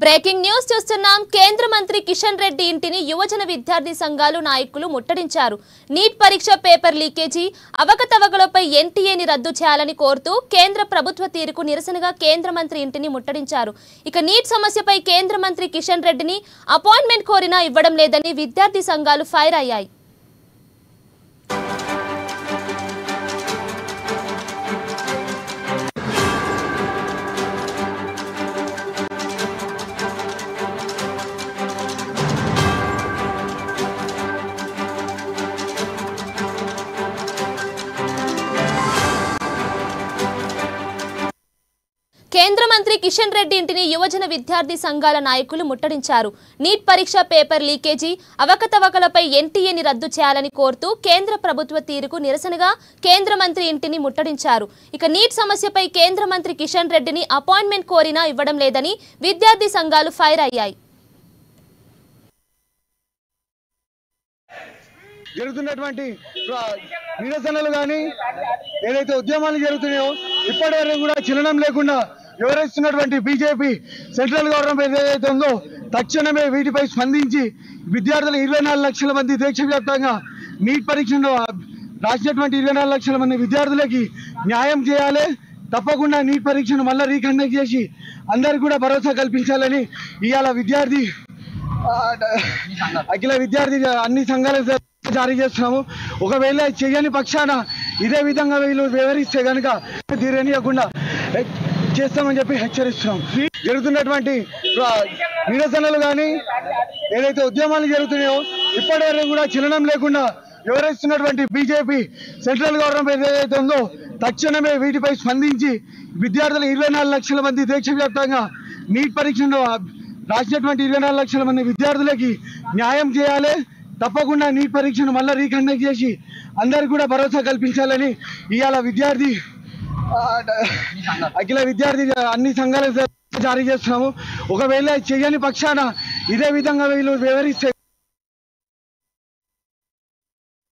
Breaking news చూస్తున్నాం. కేంద్ర మంత్రి కిషన్ రెడ్డి ఇంటిని యువజన విద్యార్థి సంఘాలు నాయకులు ముట్టడించారు. నీట్ పరీక్ష పేపర్ లీకేజీ అవకతవకలపై ఎన్టీఏని రద్దు చేయాలని కోరుతూ కేంద్ర ప్రభుత్వ తీరుకు నిరసనగా కేంద్ర మంత్రి ఇంటిని ముట్టడించారు. ఇక నీట్ సమస్యపై కేంద్ర మంత్రి కిషన్ రెడ్డిని అపాయింట్మెంట్ కోరినా ఇవ్వడం లేదని విద్యార్థి సంఘాలు ఫైర్ అయ్యాయి. కేంద్ర మంత్రి కిషన్ రెడ్డి ఇంటిని యువజన విద్యార్థి సంఘాల నాయకులు ముట్టడించారు. నీట్ పరీక్ష పేపర్ లీకేజీ అవకతవకలపై ఎన్టీఏని రద్దు చేయాలని కోరుతూ కేంద్ర ప్రభుత్వ తీరుకు నిరసనగా కేంద్ర మంత్రి ఇంటిని ముట్టడించారు. ఇక నీట్ సమస్యపై కేంద్ర మంత్రి కిషన్ రెడ్డిని అపాయింట్మెంట్ కోరినా ఇవ్వడం లేదని విద్యార్థి సంఘాలు ఫైర్ అయ్యాయి. జరుగుతున్నటువంటి నిరసనలు కానీ ఏదైతే ఉద్యమాలు జరుగుతున్నాయో ఇప్పటివరకు కూడా చలనం లేకుండా వివరిస్తున్నటువంటి బీజేపీ సెంట్రల్ గవర్నమెంట్ ఏదైతే ఉందో తక్షణమే వీటిపై స్పందించి విద్యార్థులు 24 లక్షల మంది దేశవ్యాప్తంగా నీట్ పరీక్షలో రాసినటువంటి 24 లక్షల మంది విద్యార్థులకి న్యాయం చేయాలి. తప్పకుండా నీట్ పరీక్షను మళ్ళీ రీకండక్ట్ చేసి అందరికీ కూడా భరోసా కల్పించాలని ఇవాళ అఖిల విద్యార్థి అన్ని సంఘాలకు జారీ చేస్తున్నాము. ఒకవేళ చేయని పక్షాన ఇదే విధంగా వీళ్ళు వివరిస్తే కనుక తీరనియకుండా చేస్తామని చెప్పి హెచ్చరిస్తున్నాం. జరుగుతున్నటువంటి నిరసనలు కానీ ఏదైతే ఉద్యమాలు జరుగుతున్నాయో ఇప్పటివరకు కూడా చలనం లేకుండా వివరిస్తున్నటువంటి బీజేపీ సెంట్రల్ గవర్నమెంట్ ఏదైతే ఉందో తక్షణమే వీటిపై స్పందించి విద్యార్థులు 24 లక్షల మంది దేశవ్యాప్తంగా నీట్ పరీక్షలో రాసినటువంటి 24 లక్షల మంది విద్యార్థులకి న్యాయం చేయాలి. తప్పకుండా నీట్ పరీక్షను మళ్ళీ రీకండక్ట్ చేసి అందరికీ కూడా భరోసా కల్పించాలని ఇవాళ అఖిల విద్యార్థి అన్ని సంఘాలకు జారీ చేస్తున్నాము. ఒకవేళ చేయని పక్షాన ఇదే విధంగా వీళ్ళు వివరిస్తే